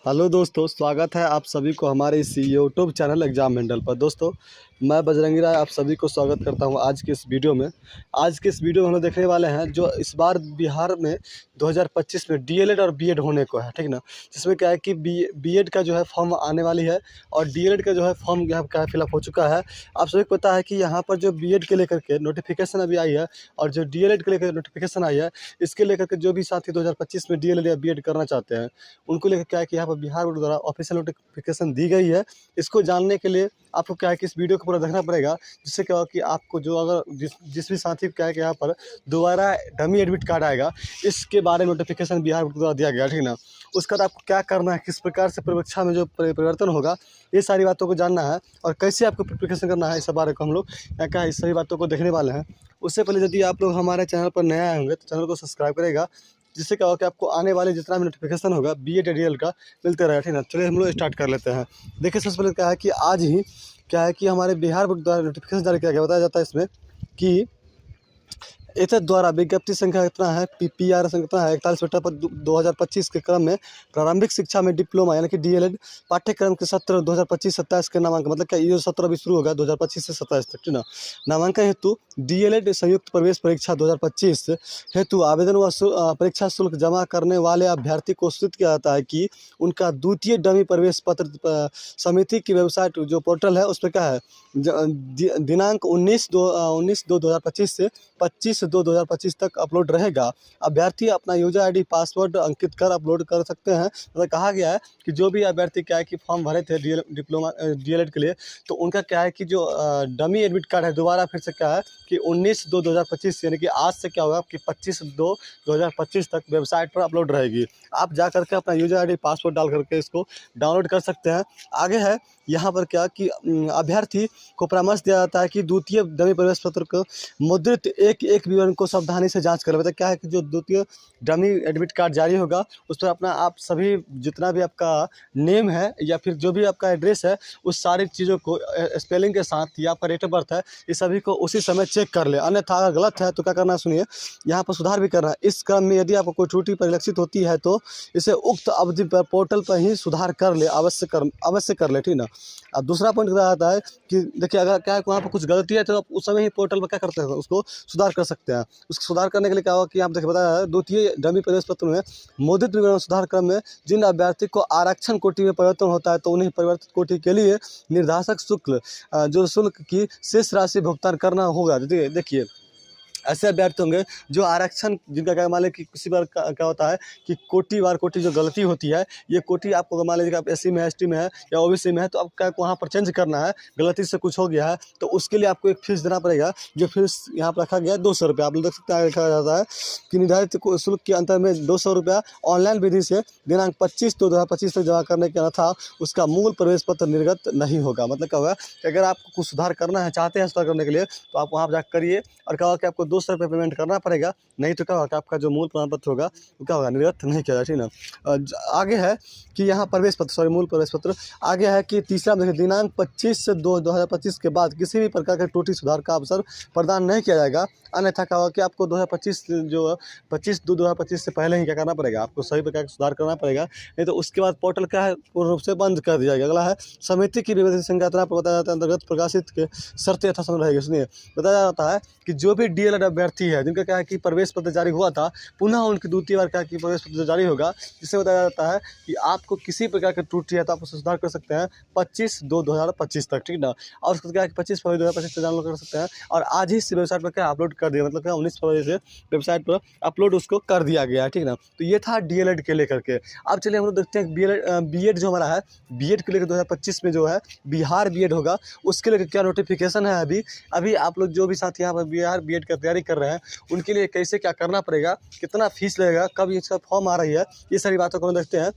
Hello दोस्तों, स्वागत है आप सभी को हमारे इस यूट्यूब चैनल एग्जाम हैंडल पर। दोस्तों, मैं बजरंगी राय आप सभी को स्वागत करता हूं आज के इस वीडियो में। आज के इस वीडियो में हम लोग देखने वाले हैं जो इस बार बिहार में 2025 में डीएलएड और बीएड होने को है, ठीक ना। जिसमें क्या है कि बीएड का जो है फॉर्म आने वाली है और डीएलएड का जो है फॉर्म यहाँ का फिलअप हो चुका है। आप सभी को पता है कि यहाँ पर जो बीएड के लेकर के नोटिफिकेशन अभी आई है और जो डीएलएड के लेकर नोटिफिकेशन आई है, इसके लेकर के जो भी साथी 2025 में डीएलएड या बीएड करना चाहते हैं उनको लेकर क्या है कि यहाँ पर बिहार बोर्ड द्वारा ऑफिशियल नोटिफिकेशन दी गई है। इसको जानने के लिए आपको क्या है कि इस वीडियो को पूरा देखना पड़ेगा, जिससे क्या होगा कि आपको जो अगर जिस भी साथी को क्या है कि यहाँ पर दोबारा डमी एडमिट कार्ड आएगा, इसके बारे में नोटिफिकेशन बिहार बोर्ड द्वारा दिया गया, ठीक ना। उसके बाद आपको क्या करना है, किस प्रकार से परीक्षा में जो परिवर्तन होगा, ये सारी बातों को जानना है और कैसे आपको प्रिपरेशन करना है, इस बारे को हम लोग क्या इस सभी बातों को देखने वाले हैं। उससे पहले यदि आप लोग हमारे चैनल पर नए आए होंगे तो चैनल को सब्सक्राइब करेगा, जिससे क्या होगा कि आपको आने वाले जितना भी नोटिफिकेशन होगा बीएड या डीएलएड का मिलते रहेगा, ठीक ना। चलिए हम लोग स्टार्ट कर लेते हैं। देखिए, सबसे पहले क्या है कि आज ही क्या है कि हमारे बिहार बोर्ड द्वारा नोटिफिकेशन जारी किया गया। बताया जाता है इसमें कि एतद द्वारा विज्ञप्ति संख्या कितना है, पीआर संख्या है 41/2025 के क्रम में प्रारंभिक शिक्षा में डिप्लोमा यानी कि डीएलएड पाठ्यक्रम के सत्र 2025-27 के नामांकन, मतलब क्या ये सत्र अभी शुरू होगा 2025 से 27 तक, ठीक ना। नामांकन हेतु डीएलएड संयुक्त प्रवेश परीक्षा 2025 हेतु आवेदन व परीक्षा शुल्क जमा करने वाले अभ्यर्थी को सूचित किया जाता है कि उनका द्वितीय डमी प्रवेश पत्र समिति की वेबसाइट जो पोर्टल है उस पर क्या है दिनांक 19/2/2025 से 25/2/2025 तक अपलोड रहेगा। अभ्यर्थी अपना यूजर आईडी पासवर्ड अंकित कर अपलोड कर सकते हैं। मतलब कहा गया है कि जो भी अभ्यर्थी क्या है कि फॉर्म भरे थे डीएलएड के लिए, तो उनका क्या है कि जो डमी एडमिट कार्ड है दोबारा फिर से क्या है कि 19/2/2025 यानी कि आज से क्या होगा कि 25/2/2025 तक वेबसाइट पर अपलोड रहेगी। आप जा करके अपना यूजर आईडी पासवर्ड डाल करके इसको डाउनलोड कर सकते हैं। आगे है यहाँ पर क्या कि अभ्यर्थी को परामर्श दिया जाता है कि द्वितीय डमी प्रवेश पत्र को मुद्रित एक विवरण को सावधानी से जांच कर। मतलब क्या है कि जो द्वितीय डमी एडमिट कार्ड जारी होगा उस पर अपना आप सभी जितना भी आपका नेम है या फिर जो भी आपका एड्रेस है उस सारी चीज़ों को स्पेलिंग के साथ या आपका डेट ऑफ बर्थ है, ये सभी को उसी समय चेक कर ले। अन्यथा अगर गलत है तो क्या करना है, सुनिए, यहाँ पर सुधार भी करना है। इस क्रम में यदि आपको कोई त्रुटि परिलक्षित होती है तो इसे उक्त अवधि पर पोर्टल पर ही सुधार कर ले, अवश्य कर ले, ठीक ना। अब दूसरा पॉइंट क्या आता है कि देखिए, अगर क्या है वहाँ पर कुछ गलती है तो आप उस समय ही पोर्टल पर क्या करते हैं, उसको सुधार कर सकते हैं। उसको सुधार करने के लिए क्या होगा कि आप देखिए बताया है द्वितीय डमी प्रवेश पत्र में मुद्रित विवरण सुधार क्रम में जिन अभ्यर्थी को आरक्षण कोटि में परिवर्तन होता है तो उन्हें परिवर्तित कोटि के लिए निर्धारक शुल्क की शेष राशि भुगतान करना होगा। देखिए, ऐसे अभ्यर्थी होंगे जो आरक्षण जिनका क्या मान लें कि किसी बार क्या होता है कि कोटि जो गलती होती है, ये कोटि आपको मान लीजिए आप एससी में है, एसटी में है या ओबीसी में है, तो आप क्या वहाँ पर चेंज करना है, गलती से कुछ हो गया है तो उसके लिए आपको एक फीस देना पड़ेगा। जो फीस यहाँ पर रखा गया है 200 रुपये। आप लोग देख सकते हैं लिखा जाता है कि निर्धारित शुल्क के अंतर में 200 रुपया ऑनलाइन विधि से दिनांक 25/2/2025 तक जमा करने के अन्यथा उसका मूल प्रवेश पत्र निर्गत नहीं होगा। मतलब क्या होगा कि अगर आपको कुछ सुधार करना है, चाहते हैं सुधार करने के लिए, तो आप वहाँ पर जाकर करिए और क्या होगा कि आपको 200 रुपये पेमेंट करना पड़ेगा, नहीं तो क्या होगा कि आपका जो मूल प्रमाण पत्र होगा वो क्या होगा, निर्गत नहीं किया जाएगा, ठीक ना। आगे है कि यहाँ मूल प्रवेश पत्र आगे है कि तीसरा देखिए दिनांक 25/2/2025 के बाद किसी भी प्रकार के त्रुटि सुधार का अवसर प्रदान नहीं किया जाएगा। अन्यथा क्या होगा कि आपको 25/2/2025 से पहले ही क्या करना पड़ेगा, आपको सभी प्रकार का सुधार करना पड़ेगा, नहीं तो उसके बाद पोर्टल क्या है पूर्ण रूप से बंद कर दिया जाएगा। अगला है समिति की विविध संरचना पर बताया जाता है अंतर्गत प्रकाशित के शर्तें यथासंभव रहेगी। सुनिए, बताया जाता है कि जो भी डीएलएड अभ्यर्थी है जिनका क्या है कि प्रवेश पत्र जारी हुआ था, पुनः उनकी द्वितीय बार क्या कि प्रवेश पत्र जारी होगा, जिससे बताया जाता है कि आपको किसी प्रकार की त्रुटि है तो आप उसे सुधार कर सकते हैं 25/2/2025 तक, ठीक ना। और उसको क्या है कि 25/2/2025 तक डाउनलोड कर सकते हैं और आज ही इस वेबसाइट पर क्या अपलोड कर दिया, मतलब क्या 19 फरवरी से वेबसाइट पर अपलोड उसको कर दिया गया है, ठीक ना। तो ये था डीएलएड के लेकर के। अब चलिए हम लोग देखते हैं बीएड जो हमारा है, बीएड के लेकर 2025 में जो है बिहार बीएड होगा, उसके लेकर क्या नोटिफिकेशन है। अभी आप लोग जो भी साथी यहाँ पर बिहार बीएड का तैयारी कर रहे हैं उनके लिए कैसे क्या करना पड़ेगा, कितना फीस लगेगा, कब इसका फॉर्म आ रही है, ये सारी बातों को हम देखते हैं।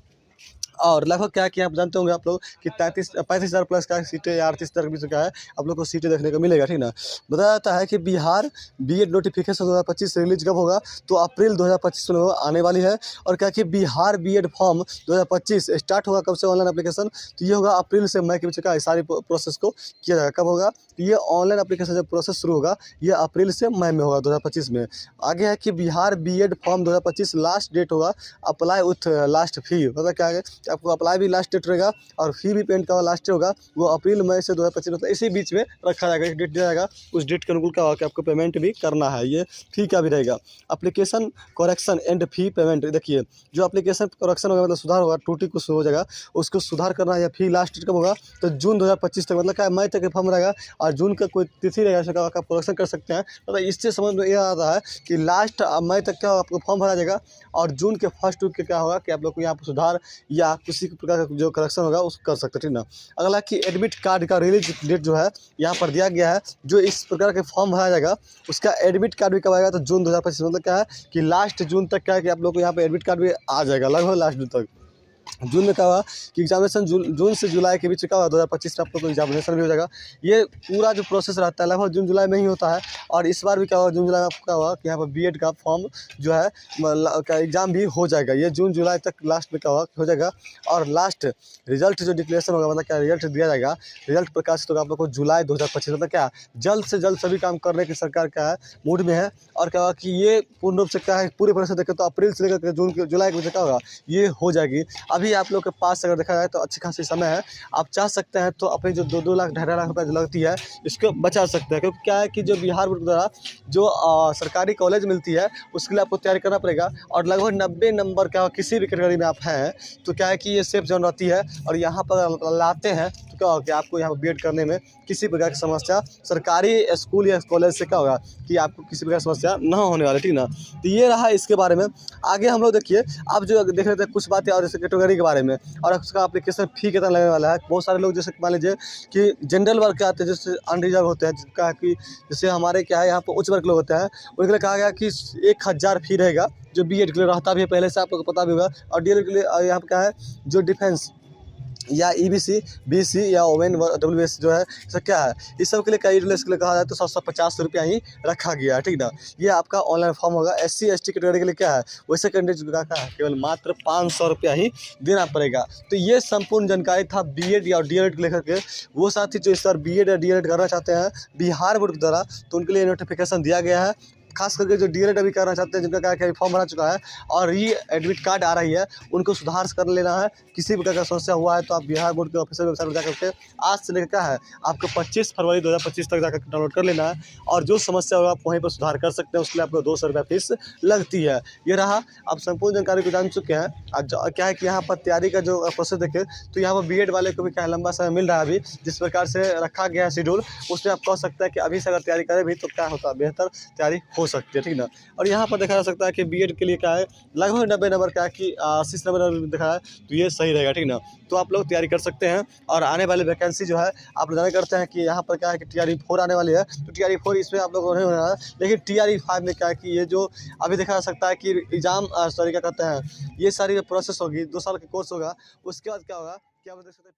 और लगभग क्या कि आप जानते होंगे आप लोग कि 35,000 प्लस का सीटें या 38,000 बीच का है आप लोग को सीटें देखने को मिलेगा, ठीक ना। बताया जाता है कि बिहार बीएड नोटिफिकेशन 2025 रिलीज कब होगा, तो अप्रैल 2025 में आने वाली है। और क्या कि बिहार बीएड फॉर्म 2025 स्टार्ट होगा कब से ऑनलाइन एप्लीकेशन, तो ये होगा अप्रैल से मई के बीच का सारी प्रोसेस को किया जाएगा। कब होगा, तो ये ऑनलाइन एप्लीकेशन जब प्रोसेस शुरू होगा ये अप्रैल से मई में होगा 2025 में। आगे है कि Bihar B Ed form 2025 last date होगा अप्लाई विथ लास्ट फी, मतलब क्या है कि आपको अप्लाई भी लास्ट डेट रहेगा और फी भी पेमेंट का लास्ट होगा वो अप्रैल मई से 2025 मतलब इसी बीच में रखा जाएगा, एक डेट दिया जाएगा, उस डेट के अनुकूल क्या होगा कि आपको पेमेंट भी करना है। ये फी का भी रहेगा। Application correction and fee payment, देखिए जो एप्लीकेशन करेक्शन होगा मतलब सुधार होगा, त्रुटि कुछ हो जाएगा उसको सुधार करना है, या फी लास्ट डेट कब होगा तो जून 2025 तक, मतलब क्या मई तक फॉर्म रहेगा और जून का कोई तिथि रहेगा इसका आप करेक्शन कर सकते हैं। मतलब इससे समझ में यह आता है कि लास्ट मई तक क्या होगा आपको फॉर्म भरा जाएगा और जून के फर्स्ट वीक के क्या होगा कि आप लोग को यहाँ पर सुधार या किसी प्रकार का जो करेक्शन होगा उसको कर सकते हैं, ठीक ना। अगला कि एडमिट कार्ड का रिलीज डेट जो है यहाँ पर दिया गया है, जो इस प्रकार के फॉर्म भरा जाएगा उसका एडमिट कार्ड भी कब आएगा तो जून 2025, मतलब क्या है कि लास्ट जून तक क्या है कि आप लोग को यहाँ पर एडमिट कार्ड भी आ जाएगा लगभग लास्ट जून तक। जून में क्या हुआ कि एग्जामिनेशन जून से जुलाई के बीच क्या हुआ 2025 में आप लोग को एग्जामिनेशन भी हो जाएगा। ये पूरा जो प्रोसेस रहता है लगभग जून जुलाई में ही होता है। और इस बार भी क्या हुआ जून जुलाई में आपको क्या हुआ कि यहाँ पर बीएड का फॉर्म जो है का एग्ज़ाम भी हो जाएगा। ये जून जुलाई तक लास्ट में क्या हुआ हो जाएगा। और लास्ट रिजल्ट जो डिक्लेरेशन होगा मतलब क्या रिजल्ट दिया जाएगा, रिजल्ट प्रकाशित होगा आप लोग को जुलाई 2025, मतलब क्या जल्द से जल्द सभी काम करने की सरकार क्या है मूड में है। और क्या हुआ कि ये पूर्ण रूप से क्या है पूरी तरह से देखें तो अप्रैल से लेकर जून के जुलाई के बीच क्या होगा ये हो जाएगी। अभी आप लोग के पास अगर देखा जाए तो अच्छी खासी समय है, आप चाह सकते हैं तो अपने जो 2-2 लाख 2.5 लाख रुपये जो लगती है इसको बचा सकते हैं। क्योंकि क्या है कि जो बिहार बोर्ड द्वारा जो सरकारी कॉलेज मिलती है उसके लिए आपको तैयारी करना पड़ेगा। और लगभग 90 नंबर का किसी भी कैटेगरी में आप हैं तो क्या है कि ये सेफ जोन रहती है। और यहाँ पर लाते हैं तो क्या होगा कि आपको यहाँ पर बीएड करने में किसी प्रकार की समस्या सरकारी स्कूल या कॉलेज से क्या होगा कि आपको किसी प्रकार की समस्या ना होने वाली, ठीक ना। तो ये रहा इसके बारे में। आगे हम लोग देखिए अब जो देख रहे थे कुछ बातें और जैसे कैटेगरी के बारे में और उसका एप्लीकेशन फ़ी कितना लगने वाला है। बहुत सारे लोग जैसे मान लीजिए कि जनरल वर्ग के आते हैं जैसे अनरिजर्व होते हैं, जिनका कि जैसे हमारे क्या है यहाँ पर उच्च वर्ग के लोग होते हैं उनके लिए कहा गया कि 1000 फ़ी रहेगा जो बीएड के लिए रहता भी है पहले से, आप लोग को पता भी होगा। और डीएलएड के लिए यहाँ पर क्या है जो डिफेंस या ईबीसी बीसी या ओमेन डब्ल्यूबीएस जो है सब क्या है इस सब के लिए कई के लिए कहा जाए तो 750 रुपया ही रखा गया है, ठीक ना। ये आपका ऑनलाइन फॉर्म होगा। एससी एसटी कैटेगरी के लिए क्या है वैसे कैंडिडेट का क्या है केवल मात्र 500 रुपया ही देना पड़ेगा। तो ये संपूर्ण जानकारी था बीएड या डीएलएड को लेकर के। वो साथी जो इस बार बीएड या डीएलएड करना चाहते हैं बिहार बोर्ड द्वारा तो उनके लिए नोटिफिकेशन दिया गया है। खास करके जो डीएलएड अभी करना चाहते हैं जिनका क्या फॉर्म भरा चुका है और ये एडमिट कार्ड आ रही है उनको सुधार कर लेना है। किसी प्रकार का समस्या हुआ है तो आप बिहार बोर्ड के ऑफिशियल वेबसाइट पर जाकर के आज से लेकर क्या है आपको 25 फरवरी 2025 तक जाकर डाउनलोड कर लेना है। और जो समस्या होगा आप वहीं पर सुधार कर सकते हैं, उसके लिए आपको 200 रुपये फीस लगती है। ये रहा, आप संपूर्ण जानकारी को जान चुके हैं। और क्या है कि यहाँ पर तैयारी का जो प्रोसेस देखें तो यहाँ पर बीएड वाले को भी क्या लंबा समय मिल रहा है। अभी जिस प्रकार से रखा गया है शेड्यूल उसमें आप कह सकते हैं कि अभी से अगर तैयारी करें भी तो क्या होता है बेहतर तैयारी हो सकती है, ठीक ना। और यहाँ पर देखा जा सकता है कि बीएड के लिए क्या है लगभग 90 नंबर का कि 80 नंबर देखा है तो ये सही रहेगा, ठीक ना। तो आप लोग तैयारी कर सकते हैं। और आने वाली वैकेंसी जो है आप लोग जाना करते हैं कि यहाँ पर क्या है कि TRE 4 आने वाली है तो TRE 4 इसमें आप लोग को नहीं होना है। लेकिन TRE 5 में क्या है कि ये जो अभी देखा जा सकता है कि एग्जाम सॉरी क्या कहते हैं ये सारी प्रोसेस होगी 2 साल का कोर्स होगा। उसके बाद क्या होगा कि आप देख सकते हैं